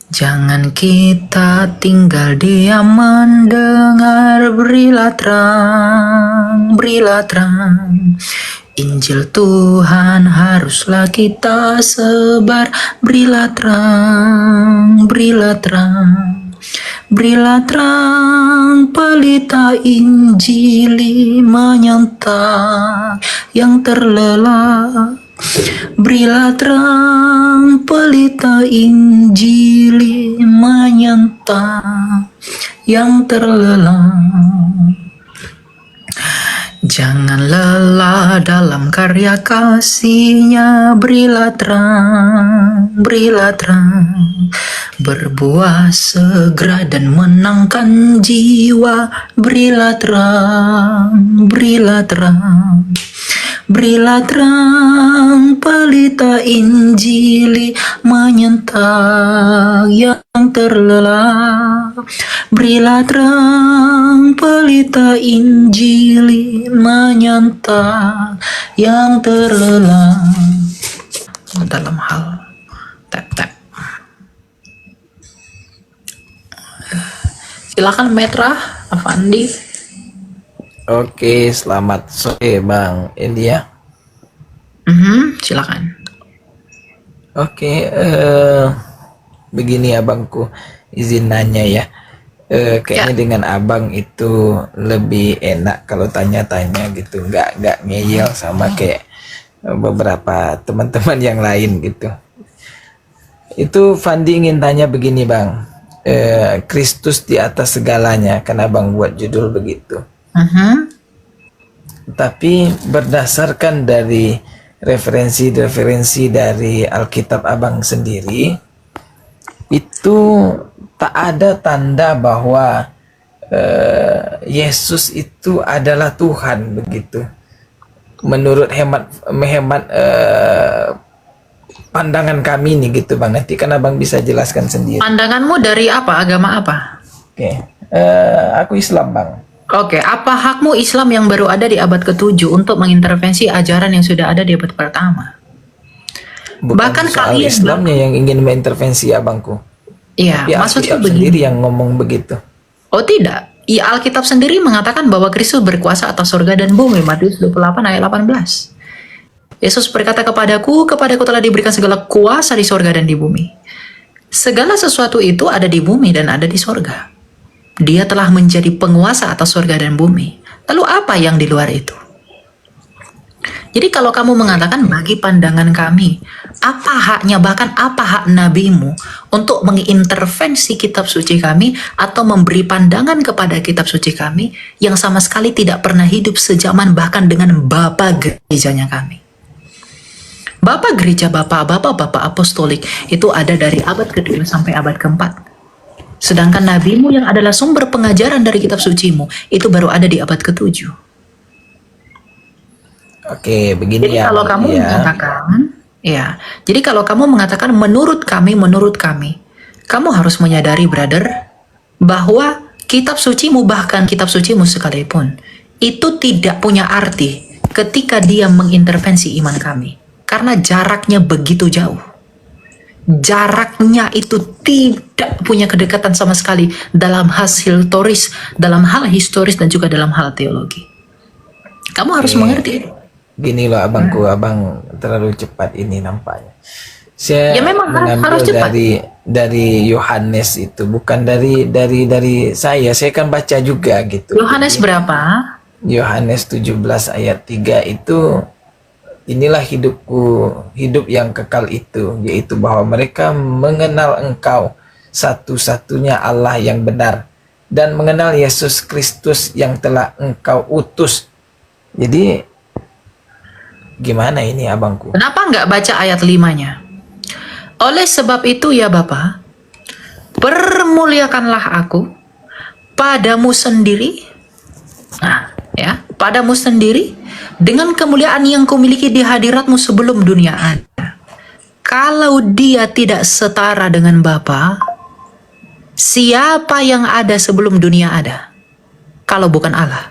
Jangan kita tinggal diam mendengar, berilah terang. Injil Tuhan haruslah kita sebar, berilah terang. Berilah terang, pelita Injili menyentang yang terlelap. Berilah terang, pelita Injili menyentang yang terlelap. Jangan lelah dalam karya kasih-Nya, berilah terang. Berbuah segera dan menangkan jiwa, berilah terang. Berilah terang, pelita Injili menyentang yang terlelap. Berilah terang, pelita Injili menyentang yang terlelap. Dalam hal tap. Silakan Metra Afandi. Oke, selamat sore Bang India. Silakan. Oke, begini abangku, izin nanya ya. Kayaknya dengan abang itu lebih enak kalau tanya-tanya gitu, nggak ngeyel sama kayak beberapa teman-teman yang lain gitu. Itu Fandi ingin tanya begini Bang, Kristus di atas segalanya, kan abang buat judul begitu. Tapi berdasarkan dari referensi dari Alkitab abang sendiri, itu tak ada tanda bahwa Yesus itu adalah Tuhan begitu. Menurut hemat pandangan kami nih gitu Bang. Nanti kan abang bisa jelaskan sendiri. Pandanganmu dari apa? Agama apa? Oke, aku Islam Bang. Oke, apa hakmu Islam yang baru ada di abad ke-7 untuk mengintervensi ajaran yang sudah ada di abad pertama? Bukan Bahkan soal kalian Islamnya yang ingin mengintervensi abangku. Iya, maksudnya Alkitab begini. sendiri yang ngomong begitu. Oh tidak, ya, Alkitab sendiri mengatakan bahwa Kristus berkuasa atas surga dan bumi, Matius 28 ayat 18. Yesus berkata kepadaku telah diberikan segala kuasa di surga dan di bumi. Segala sesuatu itu ada di bumi dan ada di surga. Dia telah menjadi penguasa atas surga dan bumi. Lalu apa yang di luar itu? Jadi kalau kamu mengatakan bagi pandangan kami, apa haknya, bahkan apa hak nabimu untuk mengintervensi kitab suci kami atau memberi pandangan kepada kitab suci kami yang sama sekali tidak pernah hidup sejaman bahkan dengan bapa gerejanya kami. Bapak gereja bapak apostolik itu ada dari abad ke-2 sampai abad ke-4. Sedangkan nabimu yang adalah sumber pengajaran dari kitab sucimu itu baru ada di abad ke-7. Oke, begini Jadi ya. kalau kamu mengatakan, jadi kalau kamu mengatakan menurut kami, kamu harus menyadari, brother, bahwa kitab sucimu, bahkan kitab sucimu sekalipun, itu tidak punya arti ketika dia mengintervensi iman kami. Karena jaraknya begitu jauh. Jaraknya itu tidak punya kedekatan sama sekali dalam dalam hal historis dan juga dalam hal teologi. Kamu harus mengerti. Gini loh abangku, abang terlalu cepat ini nampaknya. Saya memang mengambil harus cepat. dari Yohanes itu, bukan dari saya kan baca juga gitu. Yohanes berapa? Yohanes 17 ayat 3 itu, inilah hidupku, hidup yang kekal itu, yaitu bahwa mereka mengenal Engkau, satu-satunya Allah yang benar, dan mengenal Yesus Kristus yang telah Engkau utus. Jadi, gimana ini abangku? Kenapa nggak baca ayat 5-nya? Oleh sebab itu ya Bapa, permuliakanlah aku padamu sendiri. Nah, padamu sendiri dengan kemuliaan yang kumiliki di hadiratmu sebelum dunia ada. Kalau dia tidak setara dengan Bapa, siapa yang ada sebelum dunia ada? Kalau bukan Allah.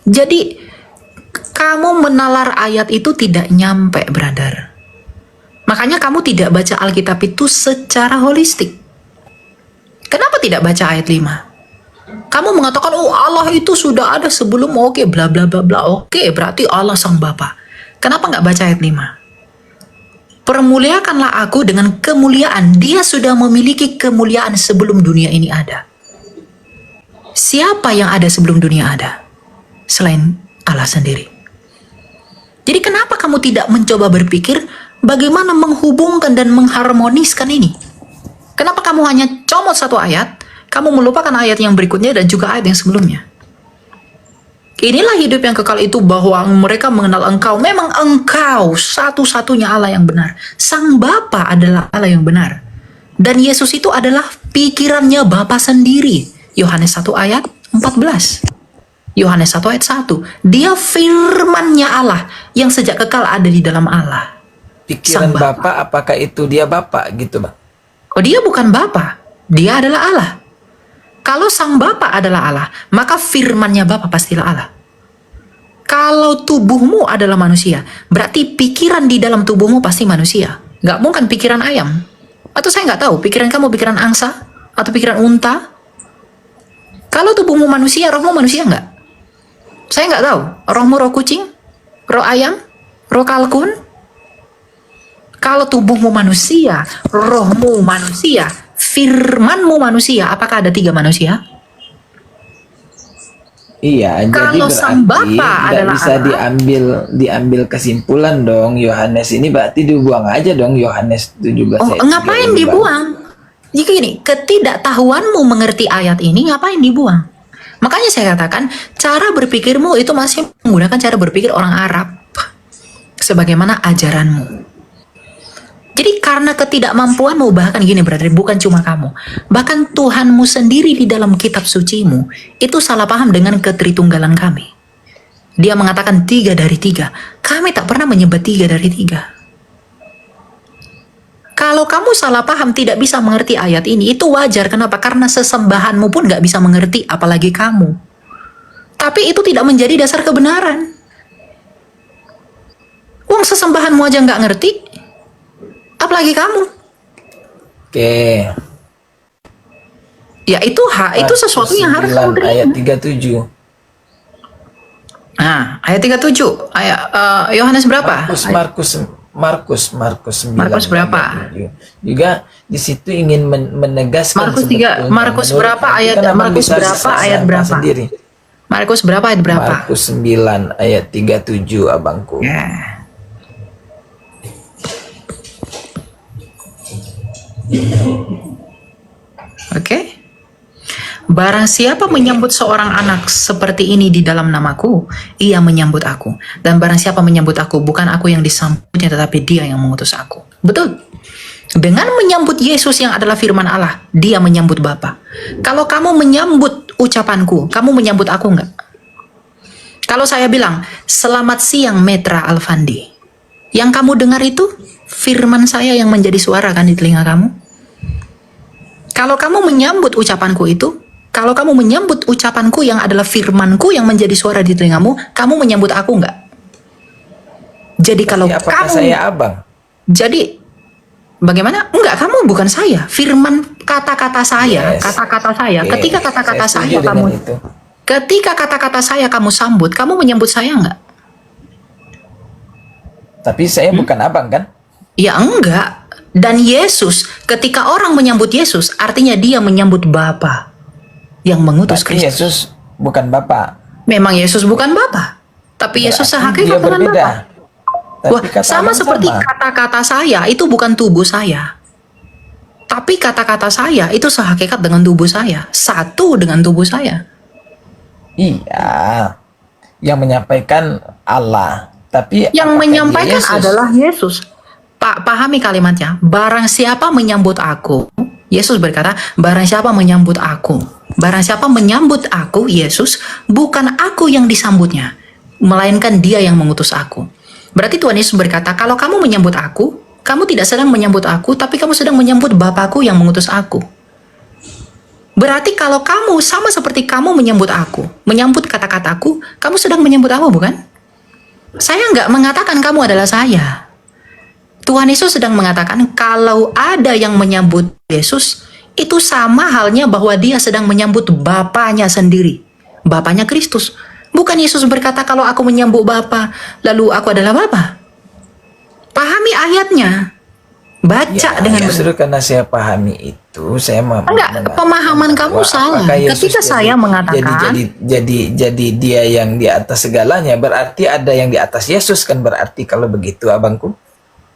Jadi, kamu menalar ayat itu tidak nyampe, brother. Makanya kamu tidak baca Alkitab itu secara holistik. Kenapa tidak baca ayat 5? Kamu mengatakan, oh Allah itu sudah ada sebelum, oke, bla bla bla bla. Oke, berarti Allah sang Bapa. Kenapa nggak baca ayat 5? Permuliakanlah aku dengan kemuliaan. Dia sudah memiliki kemuliaan sebelum dunia ini ada. Siapa yang ada sebelum dunia ada? Selain Allah sendiri. Jadi kenapa kamu tidak mencoba berpikir bagaimana menghubungkan dan mengharmoniskan ini? Kenapa kamu hanya comot satu ayat, kamu melupakan ayat yang berikutnya dan juga ayat yang sebelumnya? Inilah hidup yang kekal itu, bahwa mereka mengenal Engkau. Memang Engkau satu-satunya Allah yang benar. Sang Bapa adalah Allah yang benar. Dan Yesus itu adalah pikirannya Bapa sendiri. Yohanes 1 ayat 14. Yohanes 1 ayat 1. Dia firman-Nya Allah yang sejak kekal ada di dalam Allah. Pikiran Sang Bapa. Bapak, apakah itu dia Bapak gitu, Bang? Oh, dia bukan Bapa, dia adalah Allah. Kalau sang Bapa adalah Allah, maka firman-Nya Bapa pastilah Allah. Kalau tubuhmu adalah manusia, berarti pikiran di dalam tubuhmu pasti manusia. Nggak mungkin pikiran ayam. Atau saya nggak tahu, pikiran kamu pikiran angsa? Atau pikiran unta? Kalau tubuhmu manusia, rohmu manusia nggak? Saya nggak tahu, rohmu roh kucing? Roh ayam? Roh kalkun? Kalau tubuhmu manusia, rohmu manusia, firmanmu manusia, apakah ada 3 manusia? Iya, Kalau jadi sang berarti Bapa nggak adalah bisa Allah, diambil kesimpulan dong. Yohanes ini berarti dibuang aja dong, Yohanes 17 oh, ayat 3 ngapain ini, Bang. dibuang? Jika gini, ketidaktahuanmu mengerti ayat ini, ngapain dibuang? Makanya saya katakan, cara berpikirmu itu masih menggunakan cara berpikir orang Arab. Sebagaimana ajaranmu. Jadi karena ketidakmampuanmu, bahkan gini brother, bukan cuma kamu. Bahkan Tuhanmu sendiri di dalam kitab sucimu, itu salah paham dengan ketritunggalan kami. Dia mengatakan 3 dari 3. Kami tak pernah menyebut 3 dari 3. Kalau kamu salah paham, tidak bisa mengerti ayat ini, itu wajar. Kenapa? Karena sesembahanmu pun gak bisa mengerti, apalagi kamu. Tapi itu tidak menjadi dasar kebenaran. Wong sesembahanmu aja gak ngerti, apalagi kamu. Oke. Ya itu itu sesuatu yang harus kamu 9 terima. ayat 37. Nah, ayat 37. Yohanes berapa? Markus 9. Markus berapa? 37. Juga di situ ingin menegaskan Markus 3, sebetulnya, Markus menurut berapa aku ayat? kan abang Markus bisa berapa ayat sampah berapa? sendiri. Markus berapa ayat berapa? Markus 9 ayat 37, abangku. Ya. Oke. Barang siapa menyambut seorang anak seperti ini di dalam namaku, ia menyambut aku. Dan barang siapa menyambut aku, bukan aku yang disambutnya, tetapi dia yang mengutus aku. Betul. Dengan menyambut Yesus yang adalah firman Allah, dia menyambut Bapa. Kalau kamu menyambut ucapanku, kamu menyambut aku enggak? Kalau saya bilang, selamat siang Metra Alfandi. Yang kamu dengar itu, firman saya yang menjadi suara kan di telinga kamu? Kalau kamu menyambut ucapanku itu, kalau kamu menyambut ucapanku yang adalah firmanku yang menjadi suara di telingamu, kamu menyambut aku enggak? Jadi kalau apakah kamu... saya abang? Jadi, bagaimana? Enggak, kamu bukan saya. Firman kata-kata saya, Yes. kata-kata saya. Oke, Ketika kata-kata saya saya setuju kamu... dengan itu. Ketika kata-kata saya kamu sambut, kamu menyambut saya enggak? Tapi saya bukan abang kan? Ya enggak. Dan Yesus, ketika orang menyambut Yesus, artinya dia menyambut Bapa yang mengutus Berarti Kristus. Yesus bukan Bapa. Memang Yesus bukan Bapa, tapi Yesus Berarti sehakikat dia dengan berbeda. Bapa. Tapi Wah, kata sama abang seperti sama. kata-kata saya itu bukan tubuh saya. Tapi kata-kata saya itu sehakikat dengan tubuh saya, satu dengan tubuh saya. Iya. Yang menyampaikan Allah. Tapi Yang apakah menyampaikan dia Yesus? adalah Yesus. Pak, pahami kalimatnya. Barang siapa menyambut aku, Yesus berkata, barang siapa menyambut aku, barang siapa menyambut aku, Yesus, bukan aku yang disambutnya, melainkan dia yang mengutus aku. Berarti Tuhan Yesus berkata, kalau kamu menyambut aku, kamu tidak sedang menyambut aku, tapi kamu sedang menyambut Bapakku yang mengutus aku. Berarti kalau kamu sama seperti kamu menyambut aku, menyambut kata-kataku, kamu sedang menyambut aku, bukan? Saya nggak mengatakan kamu adalah saya. Tuhan Yesus sedang mengatakan kalau ada yang menyambut Yesus, itu sama halnya bahwa dia sedang menyambut Bapanya sendiri. Bapanya Kristus. Bukan Yesus berkata kalau aku menyambut Bapa, lalu aku adalah Bapa. Pahami ayatnya. Baca dengan justru karena saya pahami itu, saya enggak, pemahaman kamu salah. Ketika saya mengatakan jadi dia yang di atas segalanya, berarti ada yang di atas Yesus kan, berarti kalau begitu abangku.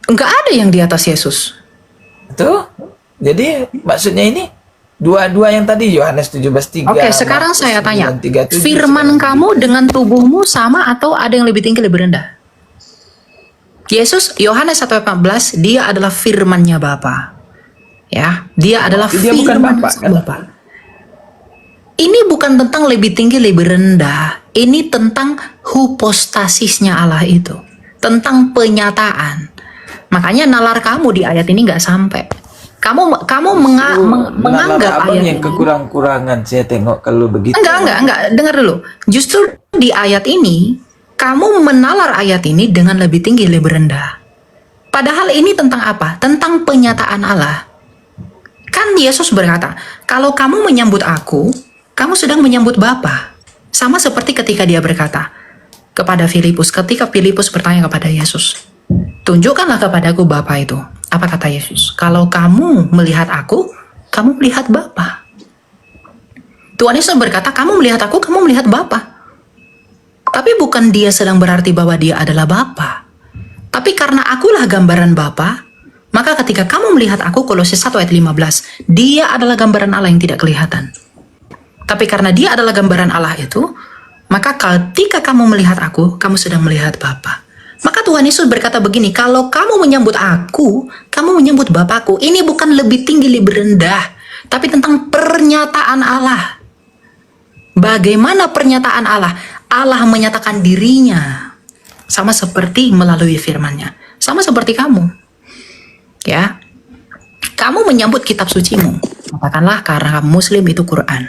enggak ada yang di atas Yesus. Tuh. Jadi maksudnya ini dua-dua yang tadi Yohanes 17:3. Oke, sekarang saya tanya. 9:37, Firman kamu dengan tubuhmu sama atau ada yang lebih tinggi lebih rendah? Yesus, Yohanes 1:14, dia adalah firman-Nya Bapa. Ya, dia adalah dia bukan firman Bapa, kan? Bapa. Ini bukan tentang lebih tinggi lebih rendah. Ini tentang hypostasisnya Allah itu. Tentang penyataan. Makanya nalar kamu di ayat ini nggak sampai. Kamu menganggap abang ayat yang ini kekurang-kurangan saya tengok kalau begitu. enggak, dengar dulu. Justru di ayat ini kamu menalar ayat ini dengan lebih tinggi lebih rendah. Padahal ini tentang apa? Tentang penyataan Allah. Kan Yesus berkata, kalau kamu menyambut aku, kamu sedang menyambut Bapa. Sama seperti ketika dia berkata kepada Filipus, ketika Filipus bertanya kepada Yesus, tunjukkanlah kepadaku Bapa itu. Apa kata Yesus? Kalau kamu melihat aku, kamu melihat Bapa. Tuhan Yesus berkata, kamu melihat aku, kamu melihat Bapa. Tapi bukan dia sedang berarti bahwa dia adalah Bapa. Tapi karena akulah gambaran Bapa, maka ketika kamu melihat aku, Kolose 1:15, dia adalah gambaran Allah yang tidak kelihatan. Tapi karena dia adalah gambaran Allah itu, maka ketika kamu melihat aku, kamu sedang melihat Bapa. Maka Tuhan Yesus berkata begini, kalau kamu menyambut aku, kamu menyambut Bapakku. Ini bukan lebih tinggi, lebih rendah, tapi tentang pernyataan Allah. Bagaimana pernyataan Allah? Allah menyatakan dirinya. Sama seperti melalui firman-Nya. Sama seperti kamu. Ya. Kamu menyambut kitab sucimu. Katakanlah karena Muslim itu Quran.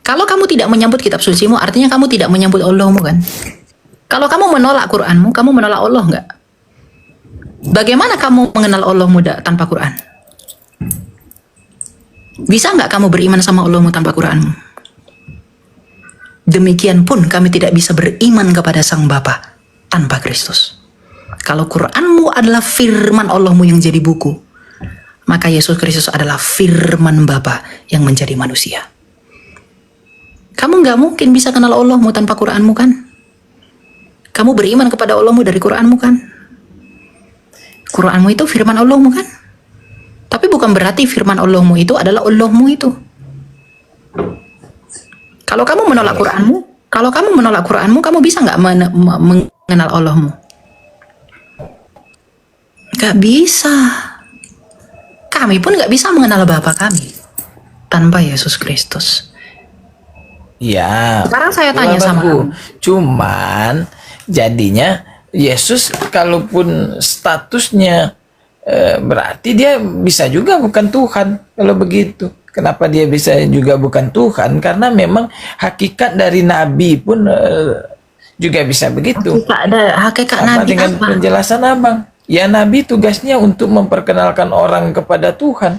Kalau kamu tidak menyambut kitab sucimu, artinya kamu tidak menyambut Allahmu kan? Kalau kamu menolak Quranmu, kamu menolak Allah enggak? Bagaimana kamu mengenal Allahmu tanpa Quran? Bisa enggak kamu beriman sama Allahmu tanpa Quranmu? Demikian pun kami tidak bisa beriman kepada Sang Bapa tanpa Kristus. Kalau Quranmu adalah firman Allahmu yang jadi buku, maka Yesus Kristus adalah firman Bapa yang menjadi manusia. Kamu nggak mungkin bisa kenal Allahmu tanpa Quranmu kan? Kamu beriman kepada Allahmu dari Quranmu kan? Quranmu itu firman Allahmu kan? Tapi bukan berarti firman Allahmu itu adalah Allahmu itu. Kalau kamu menolak Quranmu, kamu bisa nggak mengenal Allahmu? Nggak bisa. Kami pun nggak bisa mengenal Bapa kami tanpa Yesus Kristus. Ya. Sekarang saya tanya sama kamu. Cuman jadinya Yesus kalaupun statusnya berarti dia bisa juga bukan Tuhan kalau begitu. Kenapa dia bisa juga bukan Tuhan? Karena memang hakikat dari Nabi pun juga bisa begitu. Hakikat Nabi dengan apa? Penjelasan abang. Ya Nabi tugasnya untuk memperkenalkan orang kepada Tuhan.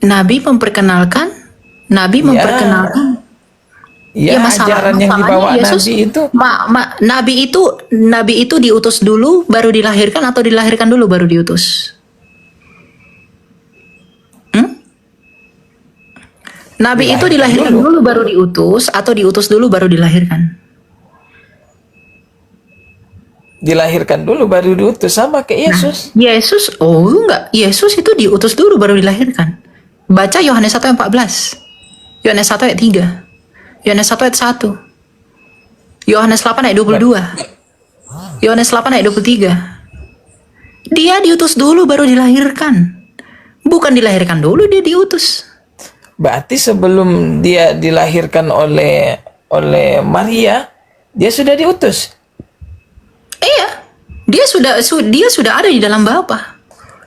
Nabi memperkenalkan. Ya, ajaran yang dibawa Yesus, Nabi itu. Nabi itu diutus dulu baru dilahirkan atau dilahirkan dulu baru diutus? Nabi itu dilahirkan dulu baru diutus atau diutus dulu baru dilahirkan? Dilahirkan dulu baru diutus, sama kayak Yesus. Enggak. Yesus itu diutus dulu baru dilahirkan. Baca Yohanes 1:14. Yohanes 1:3. Yohanes 1:1. Yohanes 8:22. Yohanes 8:23. Dia diutus dulu baru dilahirkan. Bukan dilahirkan dulu dia diutus. Berarti sebelum dia dilahirkan oleh Maria, dia sudah diutus. Iya, dia sudah ada di dalam Bapa.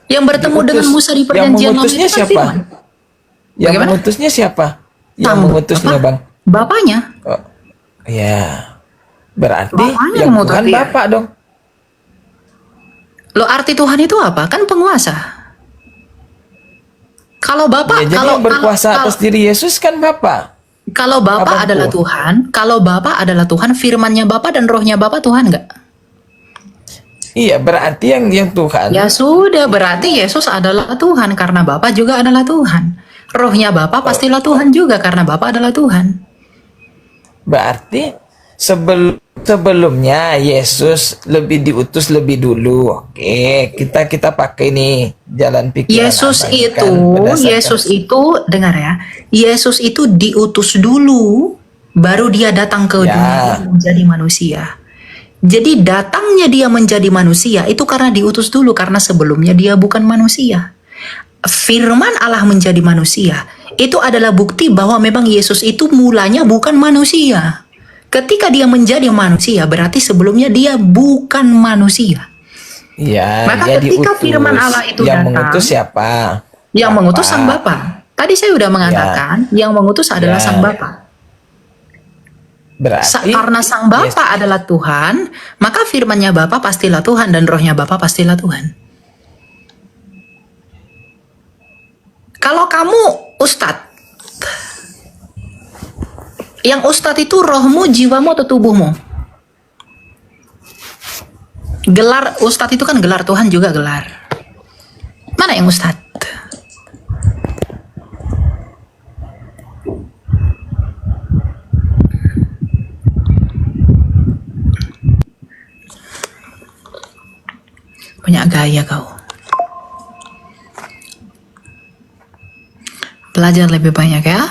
Yang bertemu dengan Musa di perjanjian lama itu siapa? Firman. Yang mengutusnya siapa? Yang mengutusnya, Bang? Bapaknya. Oh, ya. Berarti Bapaknya yang mengutus Tuhan dia. Bapak dong. Lo arti Tuhan itu apa? Kan penguasa. Kalau Bapa, Ya, jadi kalau yang berkuasa kalau, atas diri Yesus kan Bapa. kalau Bapa adalah Abangku. Tuhan, kalau Bapa adalah Tuhan, firman-Nya Bapa dan rohnya Bapa Tuhan nggak? Iya, berarti yang Tuhan. Ya sudah, berarti Yesus adalah Tuhan karena Bapa juga adalah Tuhan. Rohnya Bapa pastilah Tuhan juga karena Bapa adalah Tuhan. Berarti sebelumnya Yesus lebih diutus lebih dulu. Oke, kita pakai nih jalan pikiran Yesus abang itu, kan berdasarkan. Yesus itu, dengar ya, Yesus itu diutus dulu, baru dia datang ke Ya. dunia menjadi manusia. Jadi datangnya dia menjadi manusia itu karena diutus dulu, karena sebelumnya dia bukan manusia. Firman Allah menjadi manusia itu adalah bukti bahwa memang Yesus itu mulanya bukan manusia. Ketika dia menjadi manusia, berarti sebelumnya dia bukan manusia. Iya, Maka dia ketika diutus. firman Allah itu yang datang, mengutus siapa? yang Bapa. mengutus Sang Bapa. Tadi saya sudah mengatakan, yang mengutus adalah Ya. Sang Bapa. Berarti Karena Sang Bapa adalah Tuhan, maka firman-Nya Bapa pastilah Tuhan dan rohnya Bapa pastilah Tuhan. Kalau kamu Ustadz, yang Ustadz itu rohmu, jiwamu, atau tubuhmu? Gelar Ustadz itu kan gelar, Tuhan juga gelar. Mana yang Ustadz? Banyak gaya kau. Belajar lebih banyak ya.